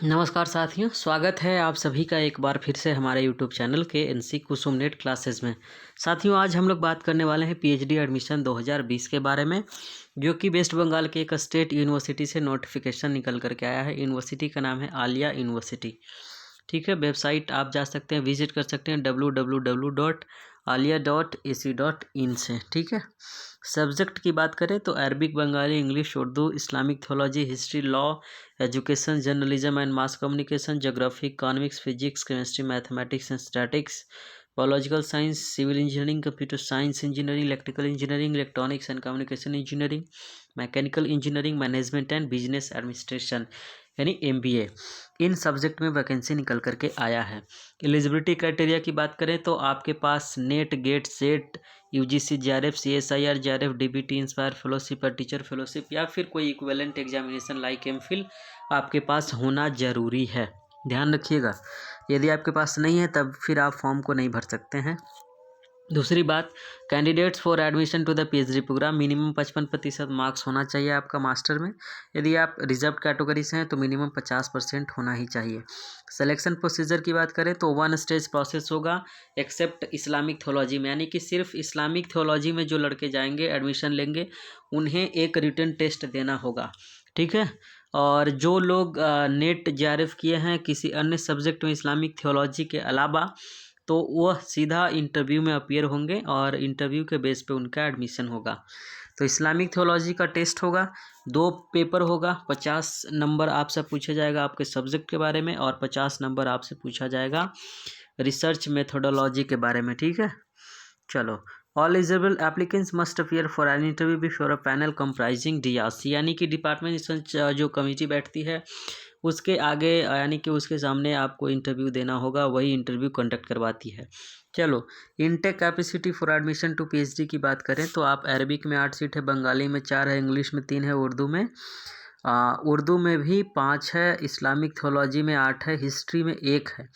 नमस्कार साथियों, स्वागत है आप सभी का एक बार फिर से हमारे यूट्यूब चैनल के एनसी कुसुम नेट क्लासेस में। साथियों, आज हम लोग बात करने वाले हैं पीएचडी एडमिशन 2020 के बारे में, जो कि वेस्ट बंगाल के एक स्टेट यूनिवर्सिटी से नोटिफिकेशन निकल करके आया है। यूनिवर्सिटी का नाम है आलिया यूनिवर्सिटी। ठीक है, वेबसाइट आप जा सकते हैं, विजिट कर सकते हैं www.alia.ac.in से। ठीक है, सब्जेक्ट की बात करें तो Arabic, Bengali, English, Urdu, Islamic theology, history, law, education, journalism and mass communication, geography, economics, physics, chemistry, mathematics and statics, biological science, civil engineering, computer science engineering, electrical engineering, electronics and communication engineering, mechanical engineering, management and business administration यानी MBA. इन subject में vacancy निकल करके आया है। Eligibility criteria की बात करें तो आपके पास NET, GATE, SET, UGC, JRF, CSIR, JRF, DBT, INSPIRE fellowship और टीचर फेलोशिप या फिर कोई इक्विवेलेंट एग्जामिनेशन लाइक एमफिल आपके पास होना जरूरी है। ध्यान रखिएगा, यदि आपके पास नहीं है तब फिर आप फॉर्म को नहीं भर सकते हैं। दूसरी बात, candidates for admission to the PhD programme minimum 55% marks होना चाहिए आपका मास्टर में। यदि आप रिजर्व कैटेगरी से हैं तो मिनिमम 50% होना ही चाहिए। सिलेक्शन प्रोसीजर की बात करें तो 1 स्टेज प्रोसेस होगा एक्सेप्ट इस्लामिक थियोलॉजी में, यानी कि सिर्फ इस्लामिक थियोलॉजी में जो लड़के जाएंगे एडमिशन लेंगे उन्हें एक रिटन टेस्ट देना होगा। ठीक है, और जो लोग नेट जेआरएफ किए हैं किसी अन्य सब्जेक्ट में इस्लामिक थियोलॉजी के अलावा, तो वह सीधा इंटरव्यू में अपीयर होंगे और इंटरव्यू के बेस पे उनका एडमिशन होगा। तो इस्लामिक थियोलॉजी का टेस्ट होगा, 2 पेपर होगा, 50 नंबर आपसे पूछा जाएगा आपके सब्जेक्ट के बारे में और 50 नंबर आपसे पूछा जाएगा रिसर्च मेथोडोलॉजी के बारे में। ठीक है, चलो। All eligible applicants must appear for an interview before a panel comprising DRC, यानी कि डिपार्टमेंट रिसर्च जो कमेटी बैठती है उसके आगे यानी कि उसके सामने आपको इंटरव्यू देना होगा, वही इंटरव्यू कंडक्ट करवाती है। चलो, intake capacity for admission to PhD की बात करें तो आप अरबिक में 8 सीट है, बंगाली में 4 है, इंग्लिश में 3 है, उर्दू में भी 5 है, इस्लामिक थियोलॉजी में 8 है, हिस्ट्री में 1 है,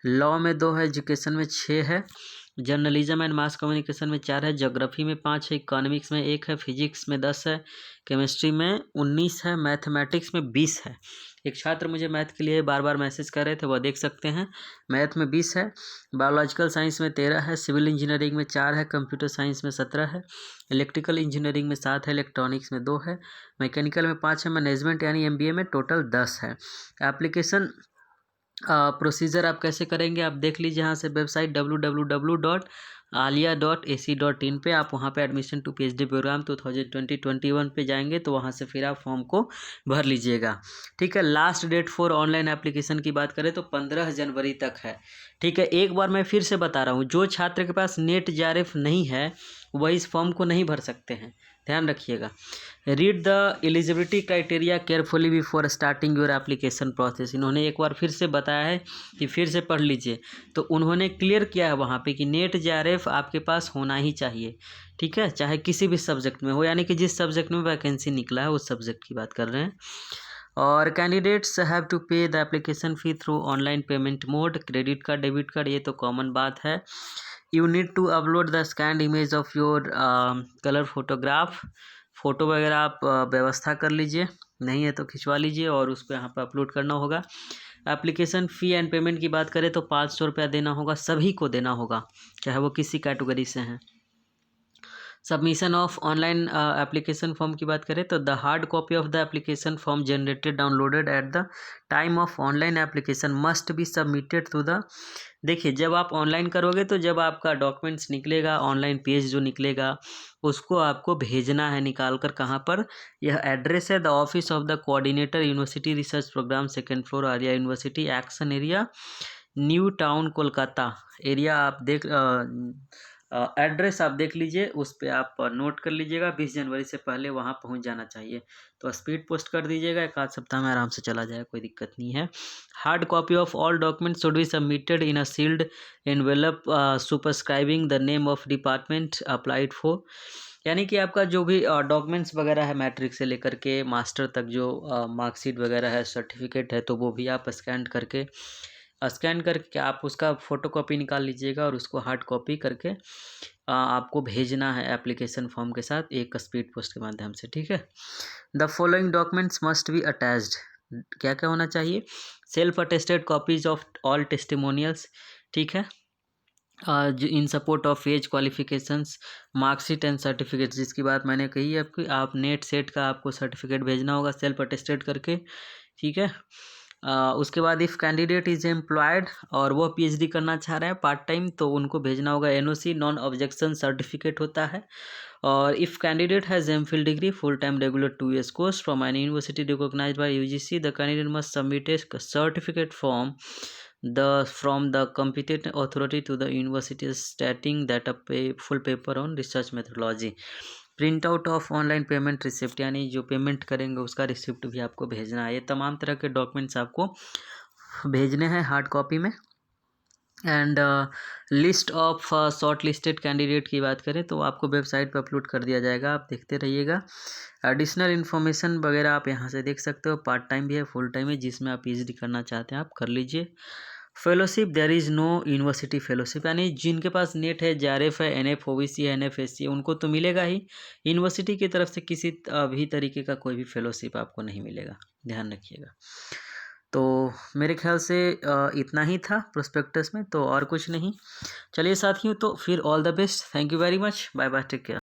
लॉ में 2 है, एजुकेशन में 6 है, जर्नलिज्म एंड मास कम्युनिकेशन में 4 है, ज्योग्राफी में 5 है, इकोनॉमिक्स में 1 है, फिजिक्स में 10 है, केमिस्ट्री में 19 है, मैथमेटिक्स में 20 है। एक छात्र मुझे मैथ के लिए बार बार मैसेज कर रहे थे, वह देख सकते हैं। मैथ में 20 है, बायोलॉजिकल साइंस में 13 है, सिविल इंजीनियरिंग में 4 है, कंप्यूटर साइंस में 17 है, इलेक्ट्रिकल इंजीनियरिंग में 7 है, इलेक्ट्रॉनिक्स में 2 है, मैकेनिकल में 5 है, मैनेजमेंट यानी एमबीए में टोटल 10 है। एप्लीकेशन प्रोसीजर आप कैसे करेंगे आप देख लीजिए, यहाँ से वेबसाइट www.alia.ac.in पे आप वहाँ पे एडमिशन टू पीएचडी प्रोग्राम 2020-21 पे जाएंगे तो वहाँ से फिर आप फॉर्म को भर लीजिएगा। ठीक है, last date for online application की बात करें तो 15 जनवरी तक है। ठीक है, एक बार मैं फिर से बता रहा हूँ, जो छात्र के पास नेट जेआरएफ नहीं है वह इस फॉर्म को नहीं भर सकते हैं, ध्यान रखिएगा। Read the eligibility criteria carefully before starting your application process, इन्होंने एक बार फिर से बताया है कि फिर से पढ़ लीजिए। तो उन्होंने क्लियर किया है वहाँ पे कि नेट जेआरएफ आपके पास होना ही चाहिए। ठीक है, चाहे किसी भी सब्जेक्ट में हो, यानी कि जिस सब्जेक्ट में वैकेंसी निकला है उस सब्जेक्ट की बात कर रहे हैं। और candidates have to pay the application fee through online payment mode, credit card, debit card, ये तो कॉमन बात है। You need to upload the scanned image of your colour photograph, photo वगैरह आप व्यवस्था कर लीजिए, नहीं है तो खिंचवा लीजिए और उसको यहाँ पर अपलोड करना होगा। एप्लीकेशन फ़ी एंड पेमेंट की बात करें तो 500 रुपया देना होगा, सभी को देना होगा चाहे वो किसी कैटेगरी से हैं। Submission of online application form की बात करें तो the hard copy of the application form generated downloaded at the time of online application must be submitted to the, देखिए जब आप ऑनलाइन करोगे तो जब आपका डॉक्यूमेंट्स निकलेगा, ऑनलाइन पेज जो निकलेगा उसको आपको भेजना है निकाल कर, कहाँ पर, यह एड्रेस है the office of the coordinator university research programme, 2nd floor, Arya university, action area, new town, Kolkata. Area आप देख एड्रेस आप देख लीजिए, उस पर आप नोट कर लीजिएगा, 20 जनवरी से पहले वहाँ पहुँच जाना चाहिए। तो स्पीड पोस्ट कर दीजिएगा, 1 आध सप्ताह में आराम से चला जाएगा, कोई दिक्कत नहीं है। Hard copy of all documents should be submitted in a sealed envelope superscribing the name of department applied for, यानी कि आपका जो भी डॉक्यूमेंट्स वगैरह है मैट्रिक से लेकर के मास्टर तक जो मार्कशीट वगैरह है, सर्टिफिकेट है, तो वो भी आप स्कैन करके आप उसका फ़ोटोकॉपी निकाल लीजिएगा और उसको हार्ड कॉपी करके आपको भेजना है एप्लीकेशन फॉर्म के साथ एक स्पीड पोस्ट के माध्यम से। ठीक है, the following documents must be attached, क्या क्या होना चाहिए? Self attested copies of all testimonials, ठीक है, जो in support of age qualifications, marksheet and certificate, जिसकी बात मैंने कही है आपकी, आप नेट सेट का आपको सर्टिफिकेट भेजना होगा सेल्फ अटेस्टेड करके, ठीक है। उसके बाद इफ़ कैंडिडेट इज एम्प्लॉयड और वो पीएचडी करना चाह रहे हैं पार्ट टाइम, तो उनको भेजना होगा एनओसी, नॉन ऑब्जेक्शन सर्टिफिकेट होता है। और if candidate has MPhil degree full time regular 2 years course from an university recognised by UGC, the candidate must submit a certificate form from the competent authority to the university stating that a full paper on research methodology, print out of online payment receipt, यानी जो payment करेंगे उसका receipt भी आपको भेजना है। ये तमाम तरह के डॉक्यूमेंट्स आपको भेजने हैं हार्ड कॉपी में। And list of short listed candidate की बात करें तो आपको वेबसाइट पर अपलोड कर दिया जाएगा, आप देखते रहिएगा। एडिशनल इन्फॉर्मेशन वगैरह आप यहाँ से देख सकते हो, पार्ट टाइम भी है, फुल टाइम है, जिसमें आप पीएचडी करना चाहते हैं आप कर लीजिए। Fellowship, there is no university fellowship, यानी जिनके पास नेट है, जेआरएफ है, एनएफ ओबीसी है, एनएफएससी है, उनको तो मिलेगा ही, यूनिवर्सिटी की तरफ से किसी भी तरीके का कोई भी फेलोशिप आपको नहीं मिलेगा, ध्यान रखिएगा। तो मेरे ख्याल से इतना ही था प्रोस्पेक्टस में, तो और कुछ नहीं। चलिए साथियों, तो फिर all the best, thank you very much, bye bye, take care.